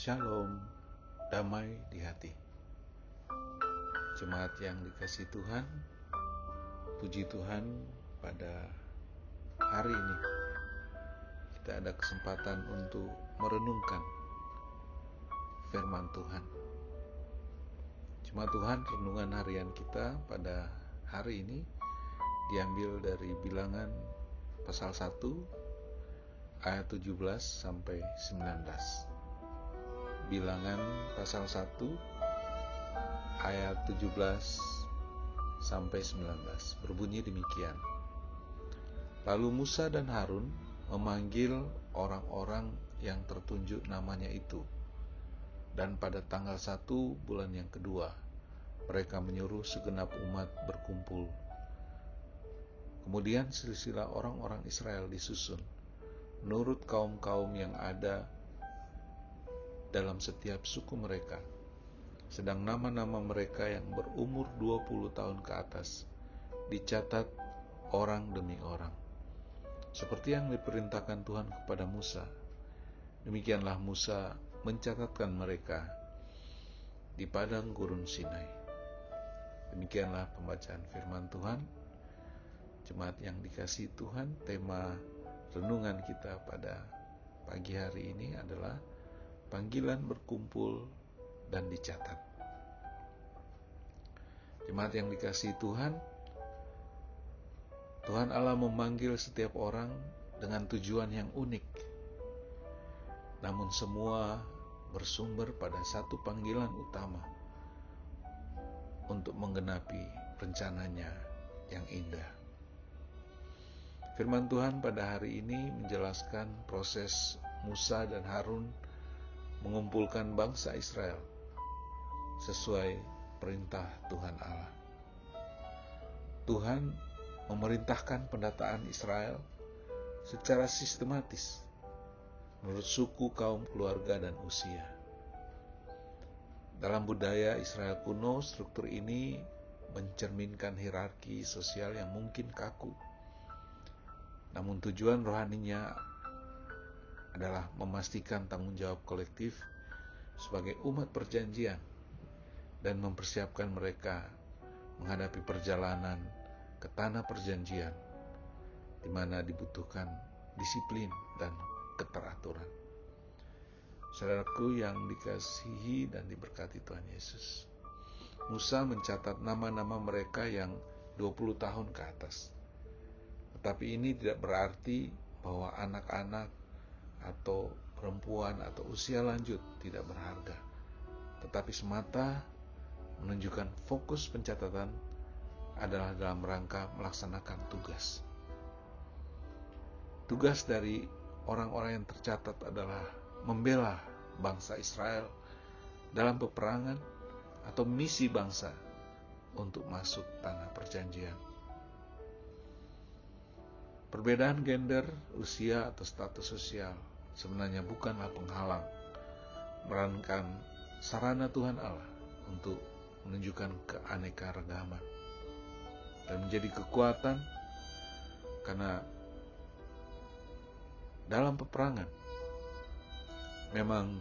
Shalom, damai di hati. Jemaat yang dikasihi Tuhan, puji Tuhan, pada hari ini kita ada kesempatan untuk merenungkan firman Tuhan. Jemaat Tuhan, renungan harian kita pada hari ini diambil dari Bilangan pasal 1 ayat 17 sampai 19. Bilangan pasal 1 ayat 17 sampai 19 berbunyi demikian. Lalu Musa dan Harun memanggil orang-orang yang tertunjuk namanya itu, dan pada tanggal 1 bulan yang kedua mereka menyuruh segenap umat berkumpul. Kemudian silsilah orang-orang Israel disusun menurut kaum-kaum yang ada dalam setiap suku mereka, sedang nama-nama mereka yang berumur 20 tahun ke atas dicatat orang demi orang, seperti yang diperintahkan Tuhan kepada Musa. Demikianlah Musa mencatatkan mereka di padang gurun Sinai. Demikianlah pembacaan firman Tuhan. Jemaat yang dikasihi Tuhan, tema renungan kita pada pagi hari ini adalah panggilan berkumpul dan dicatat. Jemaat yang dikasihi Tuhan, Tuhan Allah memanggil setiap orang dengan tujuan yang unik. Namun semua bersumber pada satu panggilan utama untuk menggenapi rencananya yang indah. Firman Tuhan pada hari ini menjelaskan proses Musa dan Harun mengumpulkan bangsa Israel sesuai perintah Tuhan Allah. Tuhan memerintahkan pendataan Israel secara sistematis menurut suku, kaum, keluarga, dan usia. Dalam budaya Israel kuno, struktur ini mencerminkan hierarki sosial yang mungkin kaku. Namun tujuan rohaninya adalah memastikan tanggung jawab kolektif sebagai umat perjanjian dan mempersiapkan mereka menghadapi perjalanan ke tanah perjanjian, di mana dibutuhkan disiplin dan keteraturan. Saudaraku yang dikasihi dan diberkati Tuhan Yesus, Musa mencatat nama-nama mereka yang 20 tahun ke atas. Tetapi ini tidak berarti bahwa anak-anak atau perempuan atau usia lanjut tidak berharga, tetapi semata menunjukkan fokus pencatatan adalah dalam rangka melaksanakan tugas. Tugas dari orang-orang yang tercatat adalah membela bangsa Israel dalam peperangan atau misi bangsa untuk masuk tanah perjanjian. Perbedaan gender, usia, atau status sosial sebenarnya bukanlah penghalang, melainkan sarana Tuhan Allah untuk menunjukkan keanekaragaman dan menjadi kekuatan, karena dalam peperangan memang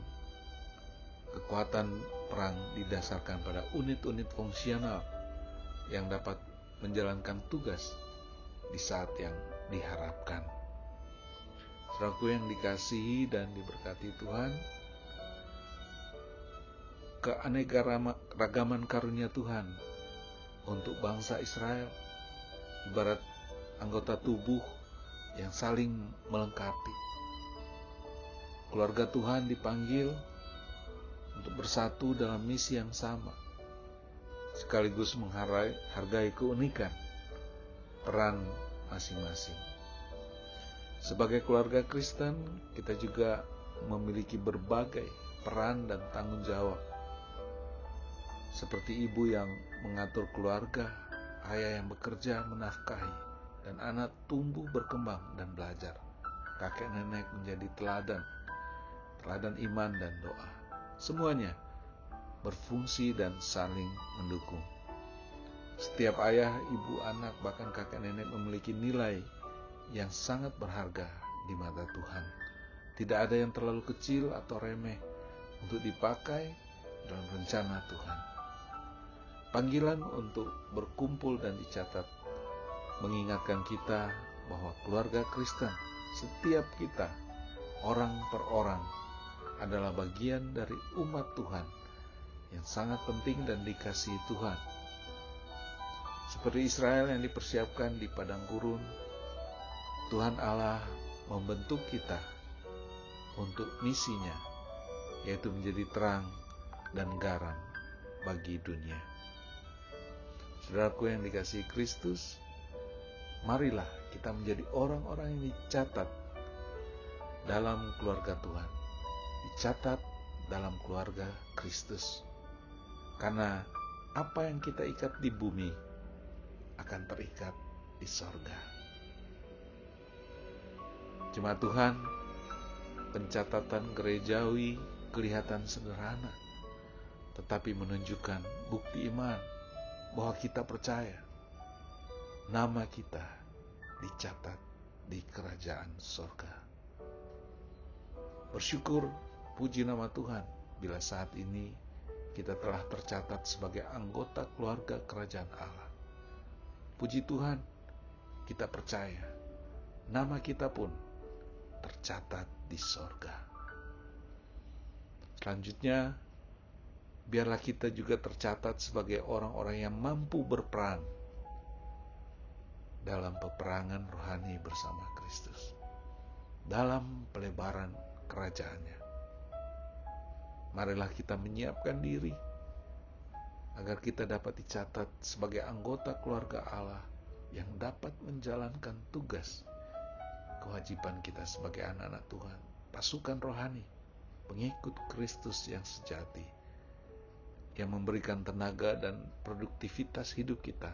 kekuatan perang didasarkan pada unit-unit fungsional yang dapat menjalankan tugas di saat yang diharapkan. Saudaraku yang dikasihi dan diberkati Tuhan, keanekaragaman karunia Tuhan untuk bangsa Israel ibarat anggota tubuh yang saling melengkapi. Keluarga Tuhan dipanggil untuk bersatu dalam misi yang sama, sekaligus menghargai keunikan peran masing-masing. Sebagai keluarga Kristen, kita juga memiliki berbagai peran dan tanggung jawab, seperti ibu yang mengatur keluarga, ayah yang bekerja menafkahi, dan anak tumbuh berkembang dan belajar. Kakek nenek menjadi teladan iman dan doa. Semuanya berfungsi dan saling mendukung. Setiap ayah, ibu, anak, bahkan kakek nenek memiliki nilai yang sangat berharga di mata Tuhan. Tidak ada yang terlalu kecil atau remeh untuk dipakai dalam rencana Tuhan. Panggilan untuk berkumpul dan dicatat mengingatkan kita bahwa keluarga Kristen, setiap kita, orang per orang, adalah bagian dari umat Tuhan yang sangat penting dan dikasihi Tuhan. Seperti Israel yang dipersiapkan di padang gurun, Tuhan Allah membentuk kita untuk misinya, yaitu menjadi terang dan garam bagi dunia. Saudaraku yang dikasihi Kristus, marilah kita menjadi orang-orang yang dicatat dalam keluarga Tuhan, dicatat dalam keluarga Kristus. Karena apa yang kita ikat di bumi akan terikat di sorga. Jemaat Tuhan, pencatatan gerejawi kelihatan sederhana, tetapi menunjukkan bukti iman bahwa kita percaya nama kita dicatat di kerajaan sorga. Bersyukur, puji nama Tuhan, bila saat ini kita telah tercatat sebagai anggota keluarga kerajaan Allah. Puji Tuhan, kita percaya nama kita pun tercatat di sorga. Selanjutnya, biarlah kita juga tercatat sebagai orang-orang yang mampu berperan dalam peperangan rohani bersama Kristus, dalam pelebaran kerajaannya. Marilah kita menyiapkan diri agar kita dapat dicatat sebagai anggota keluarga Allah yang dapat menjalankan tugas kewajiban kita sebagai anak-anak Tuhan, pasukan rohani, pengikut Kristus yang sejati, yang memberikan tenaga dan produktivitas hidup kita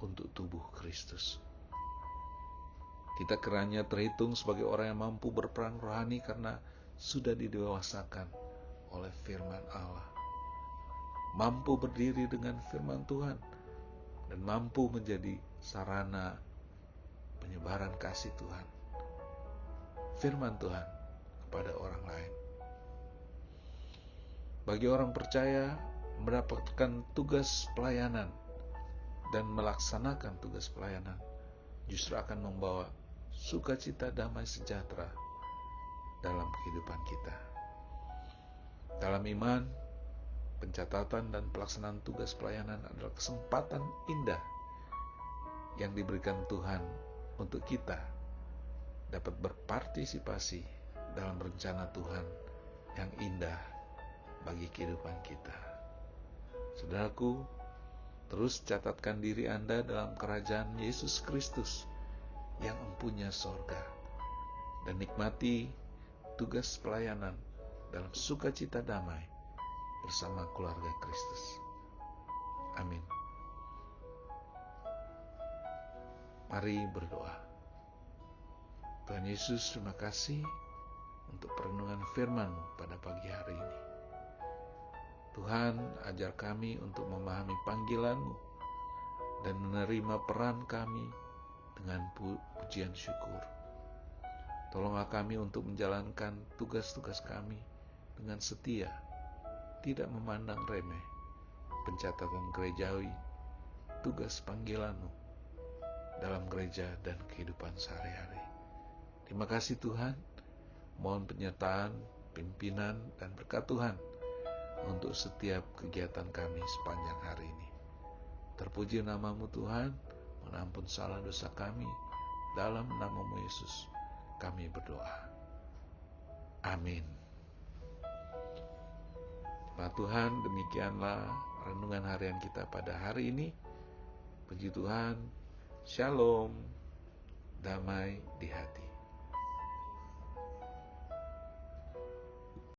untuk tubuh Kristus. Kita kiranya terhitung sebagai orang yang mampu berperang rohani karena sudah didewasakan oleh firman Allah, mampu berdiri dengan firman Tuhan, dan mampu menjadi sarana penyebaran kasih Tuhan, firman Tuhan kepada orang lain. Bagi orang percaya, mendapatkan tugas pelayanan dan melaksanakan tugas pelayanan justru akan membawa sukacita, damai sejahtera dalam kehidupan kita. Dalam iman, pencatatan dan pelaksanaan tugas pelayanan adalah kesempatan indah yang diberikan Tuhan untuk kita dapat berpartisipasi dalam rencana Tuhan yang indah bagi kehidupan kita. Saudaraku, terus catatkan diri Anda dalam kerajaan Yesus Kristus yang empunya sorga, dan nikmati tugas pelayanan dalam sukacita damai bersama keluarga Kristus. Amin. Mari berdoa. Tuhan Yesus, terima kasih untuk perenungan firman-Mu pada pagi hari ini. Tuhan, ajar kami untuk memahami panggilan-Mu dan menerima peran kami dengan pujian syukur. Tolonglah kami untuk menjalankan tugas-tugas kami dengan setia, tidak memandang remeh pencatatan gerejawi, tugas panggilan-Mu dalam gereja dan kehidupan sehari-hari. Terima kasih Tuhan, mohon penyertaan, pimpinan, dan berkat Tuhan untuk setiap kegiatan kami sepanjang hari ini. Terpuji nama-Mu Tuhan, mengampun salah dosa kami, dalam nama-Mu Yesus kami berdoa. Amin. Jemaat Tuhan, demikianlah renungan harian kita pada hari ini. Puji Tuhan, Shalom, damai di hati.